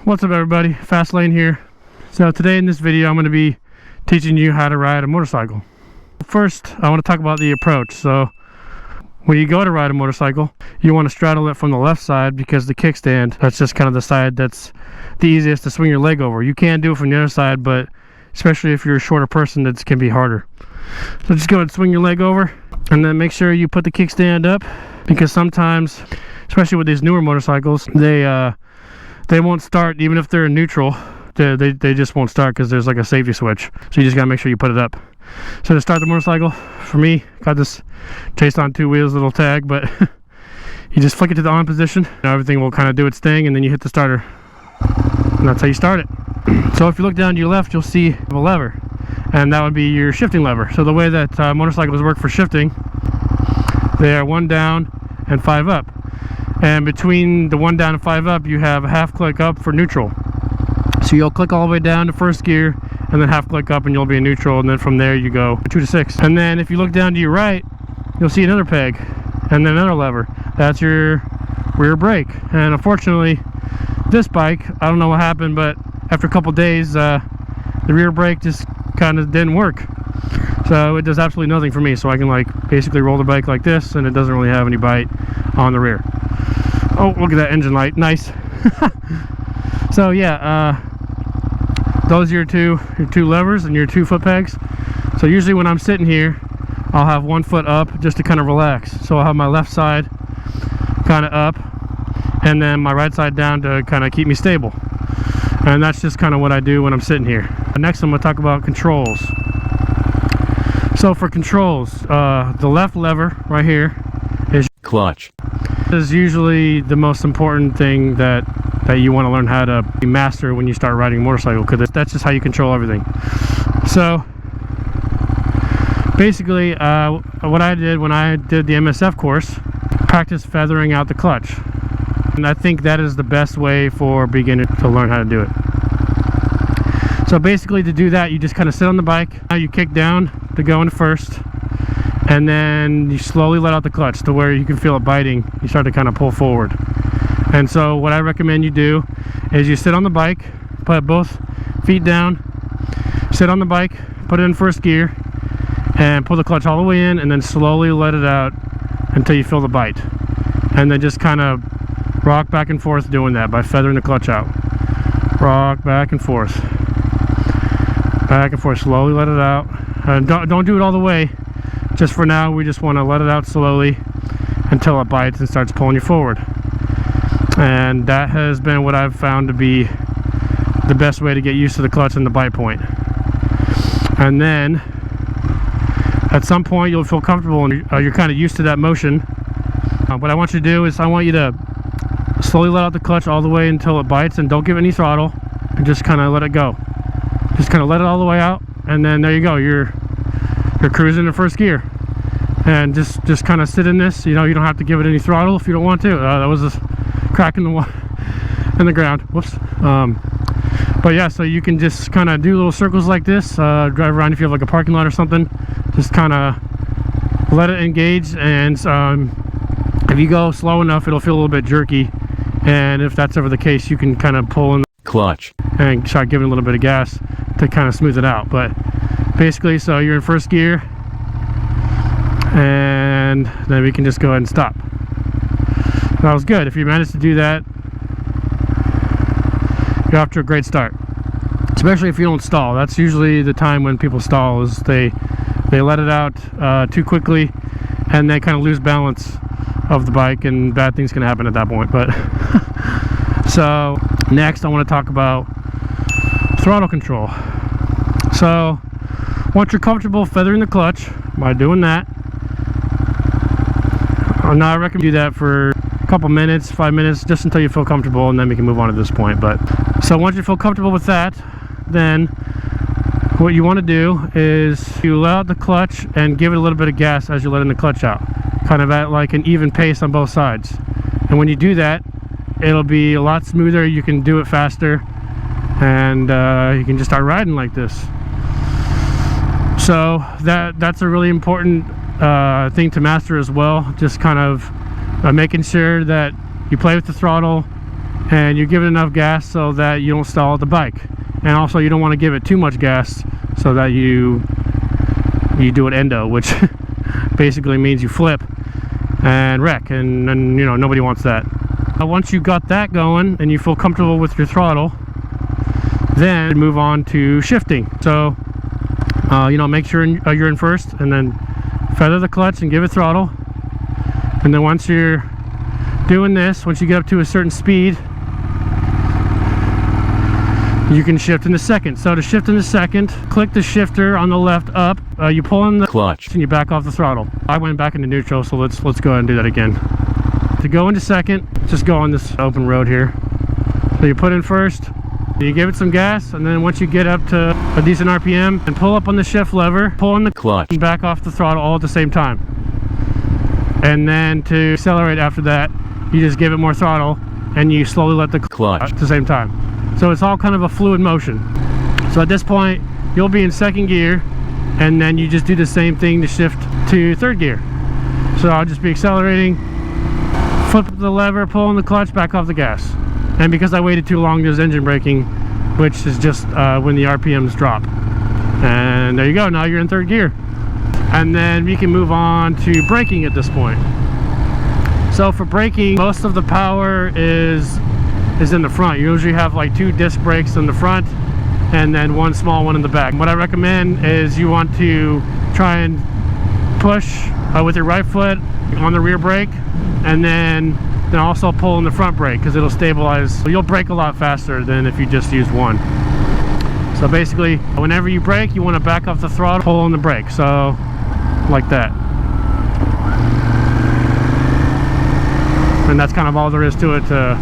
What's up everybody, Fast Lane here. So today in this video I'm going to be teaching you how to ride a motorcycle. First I want to talk about the approach. So when you go to ride a motorcycle, you want to straddle it from the left side because the kickstand, that's just kind of the side that's the easiest to swing your leg over. You can do it from the other side, but especially if you're a shorter person, it can be harder. So just go ahead and swing your leg over and then make sure you put the kickstand up, because sometimes, especially with these newer motorcycles, they won't start even if they're in neutral. They just won't start because there's like a safety switch. So you just gotta make sure you put it up. So to start the motorcycle, for me, got this Chased on Two Wheels little tag, but you just flick it to the on position. Now everything will kind of do its thing, and then you hit the starter, and that's how you start it. So if you look down to your left, you'll see a lever, and that would be your shifting lever. So the way that motorcycles work for shifting, they are 1 down and 5 up. And between the 1 down and 5 up, you have a half click up for neutral. So you'll click all the way down to first gear and then half click up and you'll be in neutral, and then from there you go 2 to 6. And then if you look down to your right, you'll see another peg and then another lever. That's your rear brake. And unfortunately, this bike, I don't know what happened, but after a couple days, the rear brake just kind of didn't work. So it does absolutely nothing for me. So I can like basically roll the bike like this, and it doesn't really have any bite on the rear. Oh, look at that engine light, nice. So yeah, those are your two levers and your 2 foot pegs. So usually when I'm sitting here, I'll have 1 foot up just to kind of relax. So I'll have my left side kind of up and then my right side down to kind of keep me stable. And that's just kind of what I do when I'm sitting here. Next I'm going to talk about controls. So for controls, the left lever right here is clutch. This is usually the most important thing that you want to learn how to master when you start riding a motorcycle, because that's just how you control everything. So basically what I did when I did the MSF course, practice feathering out the clutch, and I think that is the best way for beginners to learn how to do it. So basically to do that, you just kind of sit on the bike, now you kick down to go into first, and then you slowly let out the clutch to where you can feel it biting. You start to kind of pull forward. And so what I recommend you do is you sit on the bike, put both feet down, sit on the bike, put it in first gear, and pull the clutch all the way in, and then slowly let it out until you feel the bite. And then just kind of rock back and forth doing that by feathering the clutch out. Rock back and forth. Back and forth, slowly let it out. Don't do it all the way. Just for now, we just want to let it out slowly until it bites and starts pulling you forward. And that has been what I've found to be the best way to get used to the clutch and the bite point. And then at some point you'll feel comfortable and you're kind of used to that motion. What I want you to do is I want you to slowly let out the clutch all the way until it bites, and don't give it any throttle, and just kind of let it go. Just kind of let it all the way out, and then there you go, you're cruising in first gear. And just kind of sit in this. You know, you don't have to give it any throttle if you don't want to. That was a crack in the ground. Whoops. But yeah, so you can just kind of do little circles like this, drive around if you have like a parking lot or something. Just kind of let it engage, and if you go slow enough, it'll feel a little bit jerky. And if that's ever the case, you can kind of pull in the clutch and start giving a little bit of gas to kind of smooth it out. But basically, so you're in first gear, and then we can just go ahead and stop. That was good. If you manage to do that, you're off to a great start. Especially if you don't stall. That's usually the time when people stall, is they let it out too quickly, and they kind of lose balance of the bike, and bad things can happen at that point. But so next I want to talk about throttle control. So once you're comfortable feathering the clutch by doing that, now I recommend you do that for a couple minutes, 5 minutes, just until you feel comfortable, and then we can move on to this point. But so once you feel comfortable with that, then what you want to do is you let out the clutch and give it a little bit of gas as you're letting the clutch out, kind of at like an even pace on both sides. And when you do that, it'll be a lot smoother. You can do it faster, and you can just start riding like this. So that's a really important thing to master as well. Just kind of making sure that you play with the throttle and you give it enough gas so that you don't stall the bike. And also you don't want to give it too much gas so that you do an endo, which basically means you flip and wreck, and you know, nobody wants that. Once you got that going and you feel comfortable with your throttle, then move on to shifting. So you know, make sure you're in first, and then feather the clutch and give it throttle. And then once you're doing this, once you get up to a certain speed, you can shift in the second. So to shift in the second, click the shifter on the left up, you pull in the clutch and you back off the throttle. I went back into neutral, so let's go ahead and do that again. To go into second, just go on this open road here. So you put in first, you give it some gas, and then once you get up to a decent RPM, and pull up on the shift lever, pull in the clutch and back off the throttle all at the same time. And then to accelerate after that, you just give it more throttle and you slowly let the clutch at the same time. So it's all kind of a fluid motion. So at this point, you'll be in second gear, and then you just do the same thing to shift to third gear. So I'll just be accelerating, flip the lever, pull in the clutch, back off the gas. And because I waited too long, there's engine braking, which is just when the RPMs drop. And there you go, now you're in third gear. And then we can move on to braking at this point. So for braking, most of the power is in the front. You usually have like 2 disc brakes in the front and then 1 small one in the back. What I recommend is you want to try and push with your right foot on the rear brake, and then also pull in the front brake, because it'll stabilize. So you'll brake a lot faster than if you just use one. So basically, whenever you brake, you want to back off the throttle, pull on the brake. So like that. And that's kind of all there is to it, to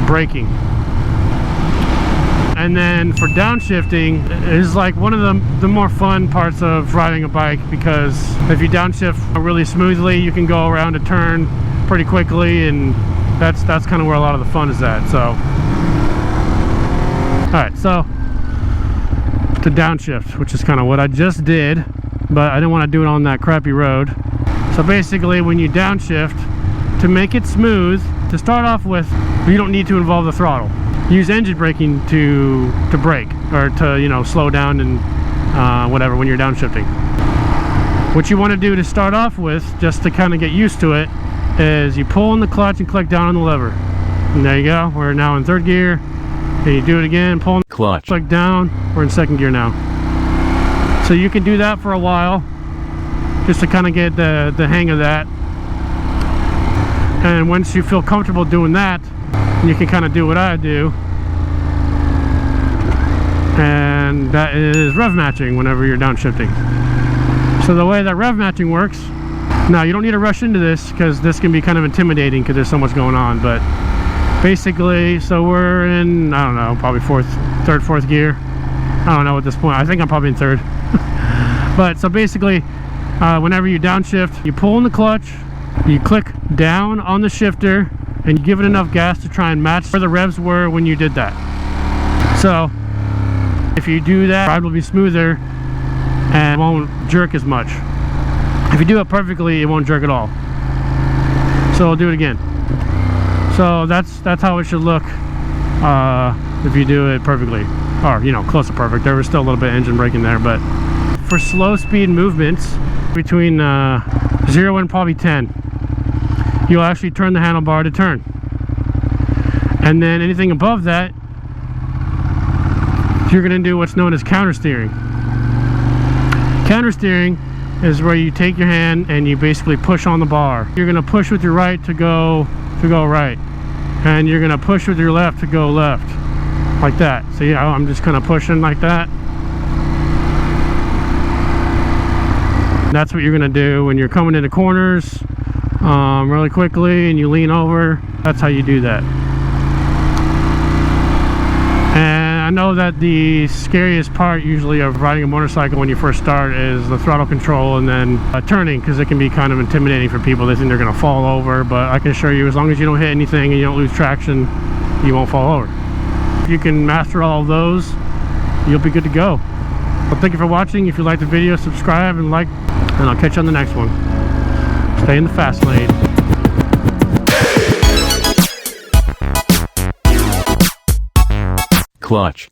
braking. And then for downshifting is like one of the more fun parts of riding a bike, because if you downshift really smoothly, you can go around a turn pretty quickly, and that's kind of where a lot of the fun is at. So alright, so to downshift, which is kind of what I just did, but I didn't want to do it on that crappy road. So basically, when you downshift, to make it smooth, to start off with, you don't need to involve the throttle. Use engine braking to brake, or to, you know, slow down and whatever when you're downshifting. What you want to do to start off with, just to kind of get used to it, is you pull in the clutch and click down on the lever. And there you go, we're now in third gear. And you do it again, pull in the clutch, click down, we're in second gear now. So you can do that for a while, just to kind of get the hang of that. And once you feel comfortable doing that, you can kind of do what I do, and that is rev matching whenever you're downshifting. So the way that rev matching works, now you don't need to rush into this, because this can be kind of intimidating because there's so much going on, but basically, so we're in, I don't know, probably third, fourth gear. I don't know at this point. I think I'm probably in third. But so basically, whenever you downshift, you pull in the clutch, you click down on the shifter, and you give it enough gas to try and match where the revs were when you did that. So if you do that, the ride will be smoother and won't jerk as much. If you do it perfectly, it won't jerk at all. So I'll do it again. So that's how it should look if you do it perfectly, or you know, close to perfect. There was still a little bit of engine braking there, but for slow speed movements between 0 and probably 10, you'll actually turn the handlebar to turn. And then anything above that, you're going to do what's known as countersteering. Countersteering is where you take your hand and you basically push on the bar. You're going to push with your right to go right, and you're going to push with your left to go left, like that. So yeah, I'm just kind of pushing like that. That's what you're going to do when you're coming into corners really quickly and you lean over. That's how you do that. And I know that the scariest part usually of riding a motorcycle when you first start is the throttle control and then turning, because it can be kind of intimidating for people. They think they're going to fall over, but I can assure you, as long as you don't hit anything and you don't lose traction, you won't fall over. If you can master all of those, you'll be good to go. Well, thank you for watching. If you liked the video, subscribe and like, and I'll catch you on the next one. Stay in the fast lane. clutch.